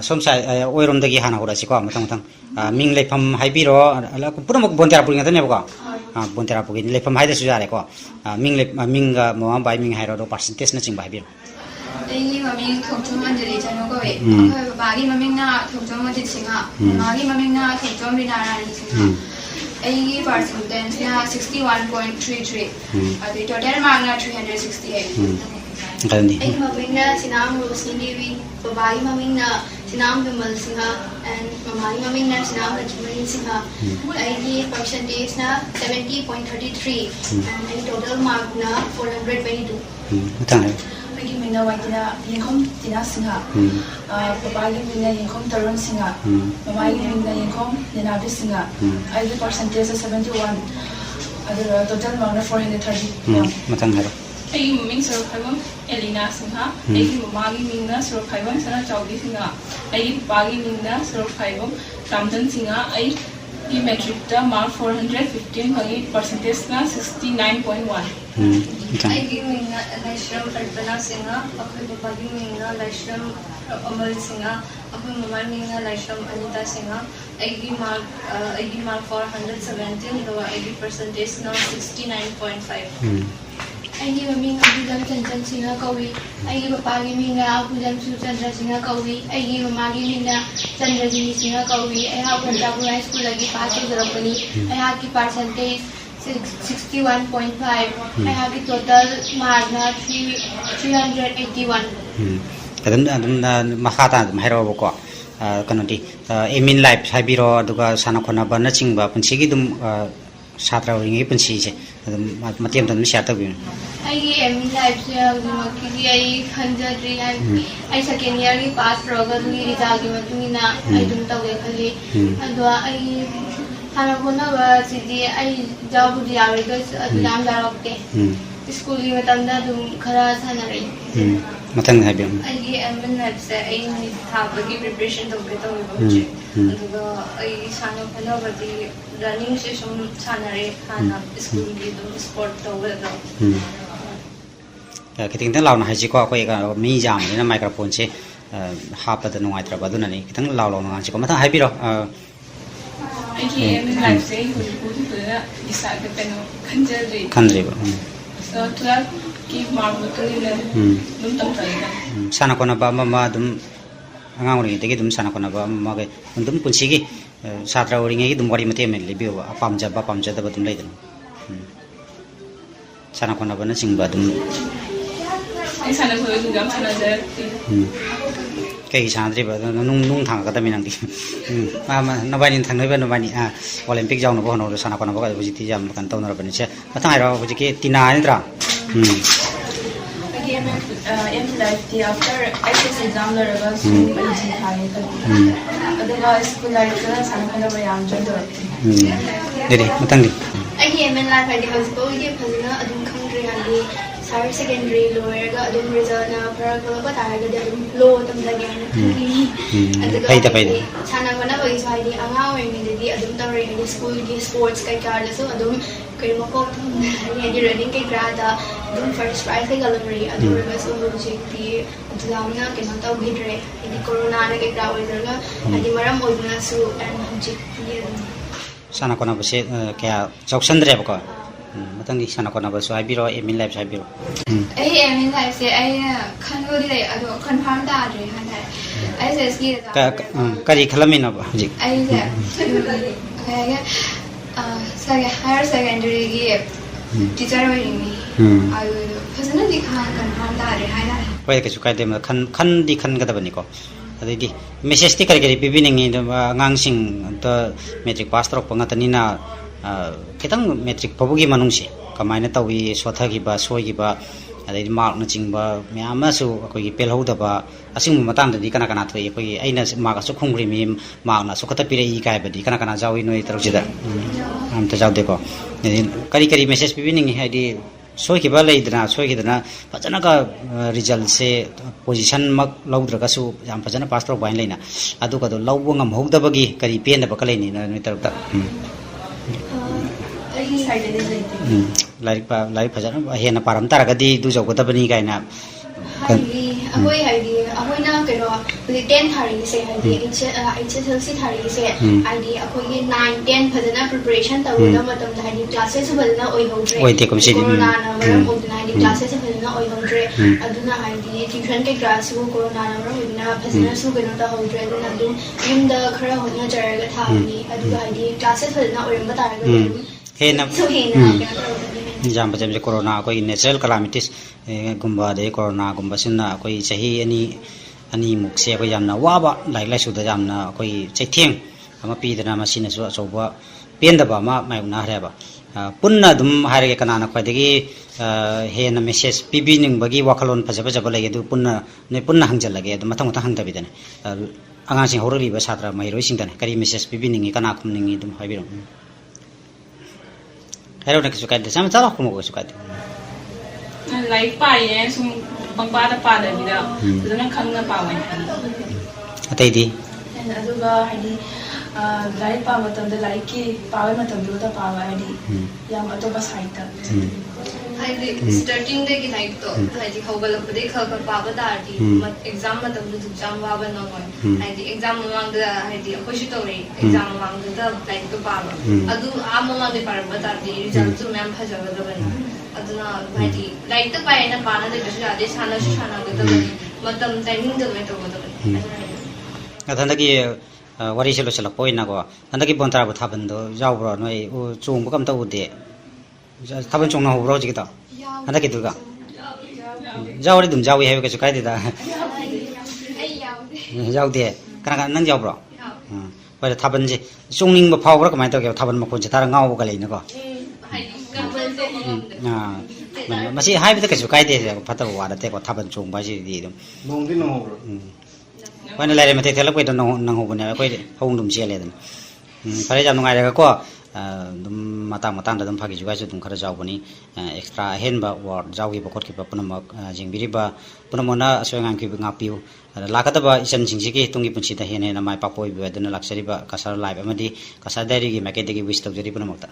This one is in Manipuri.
somsa oirom dagi hana horasi ko matang matang ming lepham haibiro pura mok Bantarapur ngata ne ko Bantarapur ni lepham haida su jare ko ming minga mo bai ming hairo do percentage na ching bai bir ai mami thokchom manjali chano ko we akhoi bagi mami na thokchom manjali singa magi mami na thokchom binara ni singa ai percentage na 61.33 adi total mark na 368 Kalandi. Ay mamingna sinam Rosini Devi, babai mamingna sinam Vimal Singha, and mamai mamingna sinam Rajmani Singha. Ay percentage na 70.33 and ay total mark na 422. Matang. Bagi mina wajina yengkom tina Singha. Babai mina yengkom Tarun Singha. Mamai mina yengkom Ninabi Singha. Ay percentage na 71. Ada total mark na 430. Matang haro. Ay ming surakhabam Elina Singha, ay mamagi mingna surakhabam sana Chahigi Singha, ay bagi mingna surakhabam Ramjan Singha, ay metric ta mark 415 bagi percentage na 69.1. Ay mingna Laishram Arpana Singha, akhoi bagi mingna Laishram Amal Singha, akhoi mamai mingna Laishram Anita Singha, ay mark 417 dawa ay percentage na 69.5. Ay maming Abhijam Chanchan Singha Kawi, ay papagi minga Abhijam Chandra Singha Kawi, ay mamagi minga Chandrajini Singha Kawi, ay Bantarapur High School lagi pass Garapani, ay haki percentage 61.5, ay haki total mark na 381. Kadang mahata maheiroba ko kanoti emin life habiro aduga sana khona bana chingba punchigi dum satra ringi punchi je matiam tan share tabi ai emin life se makili ai khanjadri ai second year ki pass proga ni result ki matungina ai dum tawe khali adwa ai hana bona ba sidi ai job di awe ga exam darakte school ki matamda dum khara sanare matang habi ai emin life se ai ni thabagi preparation to ke to boje aduga ai sana khana badi running se sum sanare hana school ki dum sport to weda kiting law na haji ko ko ka mi jam ni na microphone se hapa da ngai tra baduna ni kiting law na haji ko matang habi ro Ay emin life se hulu na isa ke peno kanjri ba so 12 ki mark butuli le dum tam thaida sana kona ba ma dum angang ri te gi dum sana kona ba ma ge dum punchi gi satra ori ngi dum wari mate me le bi ba pamja da ba dum lai dum sana kona ba na sing ba dum ay sana ko dum gam sana ja kai sana dri ba nung thang ka ta mi nang di ma na ba ni thang noi ba na ba ni olympic jaw no bo no sana kona ba ga ji ti jam kan taw na ba ni che ma thang ai ro ji ke tina ni tra again in life the after H.S.L.C Exam laraga school ji thai ka aduga school life ka sana kana ba yam jan do dede matang di ai emin life ai hospital ki phazina adum khangri hali higher secondary lower ga adum result na paraga ba taraga de adum low tam lagi pai da sana kana ba isai di anga we ni di adum tawre ni school ki sports kai kar so adum kai mo ko ni di running kai grada adum first prize kai galamri adum ga so project ti adamna ke na taw gidre ni corona na kai gra we daga adi maram oidna su and hujik ni sana kona ba se kya chauksandre ba ko matang di sana kona ba so ai biro emin life sai biro ai emin life se ai khango di ado confirm da dre han hai ai se ski ka kari khalamina ba hujik ai se ai ga higher secondary gi teacher we ni ai phasana di confirm da dre hai na pai ka su kai dem khan di khan ga da bani ko adidi message ti kari bibiningi ngang sing to metric pass trok pangatani na kitang metric pabugi manungsi kamaina tawi sothagi ba soigi ba adai mark na chingba myama su akoi gi pel hoda ba asing matang da di kana kana thoi akoi aina mark su khungri mi mark na su khata pire i kai ba di kana kana jawi noi tarujida am ta jaw de ko kari message bibiningi haidi soi ba lai dana soi ki dana fajana ka result se position mak laudra ka su yam fajana pass trok bain leina adu ka do lawbo ngam hogda bagi kari pen da ba kalai ni na tar ta lai fajana hena param tar ga di du jaw ga da bani kai na ꯑꯩꯈꯣꯏ ꯍꯥꯏꯗꯤ ꯑꯩꯈꯣꯏꯅ ꯀꯩꯅꯣ ꯍꯧꯖꯤꯛ 10 ꯊꯥꯔꯤꯁꯦ ꯍꯥꯏꯗꯤ HSLC ꯊꯥꯔꯤꯁꯦ ꯍꯥꯏꯗꯤ ꯑꯩꯈꯣꯏꯒꯤ 9, 10 ꯐꯖꯅ ꯄ꯭ꯔꯤꯄꯦꯔꯦꯁꯟ ꯇꯧꯒꯗꯕ ꯃꯇꯝꯗ ꯍꯥꯏꯗꯤ ꯀ꯭ꯂꯥꯁꯦꯁꯁꯨ ꯐꯖꯅ ꯑꯣꯏꯍꯧꯗ꯭ꯔꯦ ꯀꯣꯔꯣꯅꯥꯅ ꯃꯔꯝ ꯑꯣꯏꯗꯨꯅ ꯍꯥꯏꯗꯤ ꯀ꯭ꯂꯥꯁꯦꯁꯁꯨ ꯐꯖꯅ ꯑꯣꯏꯍꯧꯗ꯭रे ꯑꯗꯨꯅ ꯍꯥꯏꯗꯤ ꯇ꯭ꯌꯨꯁꯟ ꯀꯩꯀꯥꯁꯨ ꯀꯣꯔꯣꯅꯥꯅ ꯃꯔꯝ ꯑꯣꯏꯗꯨꯅ ꯐꯖꯅꯁꯨ ꯀꯩꯅꯣ ꯇꯧꯍꯧꯗ꯭रे ꯑꯗꯨꯅ ꯑꯗꯨꯝ ꯌꯨꯝꯗ ꯈꯔ ꯍꯣꯠꯅꯖꯔꯒ ꯊꯥꯕꯅꯤ ꯑꯗꯨꯒ ꯍꯥꯏꯗꯤ ꯀ꯭ꯂꯥꯁꯦꯁ ꯐꯖꯅ ꯑꯣꯏꯔꯝꯕ ꯇꯥꯔꯒꯗꯤ हेना ꯍꯦꯟꯅ ꯀꯩꯅꯣ ꯇꯧꯒꯅꯤ जाम बजे कोरोना कोई नेचुरल कलामिटीज गुम्बा दे कोरोना गुम्बा सिना कोई सही अनि मुक्से कोई यामना वाबा लाइक लाइक सुदा यामना कोई चैथेंग अमा पीदना मसिनसु अचौबा पेंदबा मा मायउना हरेबा पुन्ना दुम हारगे कनाना खैदगी हेना मेसेज पिबिनिंगबगी वाखलोन फजबा जबा लगे दु पुन्ना हंगजलगे दु मथंग मथंग हंगदबिदने आंगांसिं हौरलिबा सात्रा maheiroisingda करी मेसेज पिबिनिंगी कना खुमनिंगी दुम हाइबिरो हेरो ने किसु कादे साम चला खुमो किसु कादे लाइक पाइए सुम बंगबादा पादबिदा जना खंगना पावे अतैदी अदुगा हाइदी लाइक पा मतमदा लाइक की पावे मतमदा पावा हाइदी याम अतोबा साइट हाइदी स्टार्टिंग दे की लाइक तो हाइदी खौगलपदे खखर पाबा दारदी एग्जाम मतमदा एग्जाम वाबा न होय हाइदी एग्जाम ममांगदा हाइदी अखोइसु तोरे एग्जाम ममांगदा लाइक तो पाबा अदु आ ममांगदे पारबा दारदी रिजल्ट सु मैम फजगदबनी अदुना हाइदी लाइक तो पायना पाना दे बिसु आदे सानासु सानागदबनी मतम टाइमिंग दो में तो गदबनी अथंदगी wari selo selo poina ko andaki Bantarapur thabando jawbro noi chungbu kam ta ude thaban chungna hobro jigita andaki durga jawri dum jawi hebe ka kai da jawde kana nang jawbro pai thaban ji chungning ba phawbro kamai to ke thaban ma khon ji tar ngau ga leina ko masi haibe ka kai de phata wa da te ko thaban chung ba ji di dum nong di no wana lai mate thela ko nang ho bune ko hongdum chele den pare jam ngai ra ko dum matang da dum phagi juga dum khara jaw bani extra hen ba word jawi ba khot ki ba punamak jingbiri ba punamona aswengang ki nga piu lakata ba isan jingji ki tungi punchi da hene na mai pa poi ba dun laksari ba kasar live amadi kasar dari gi make de gi wish to jeri punamak ta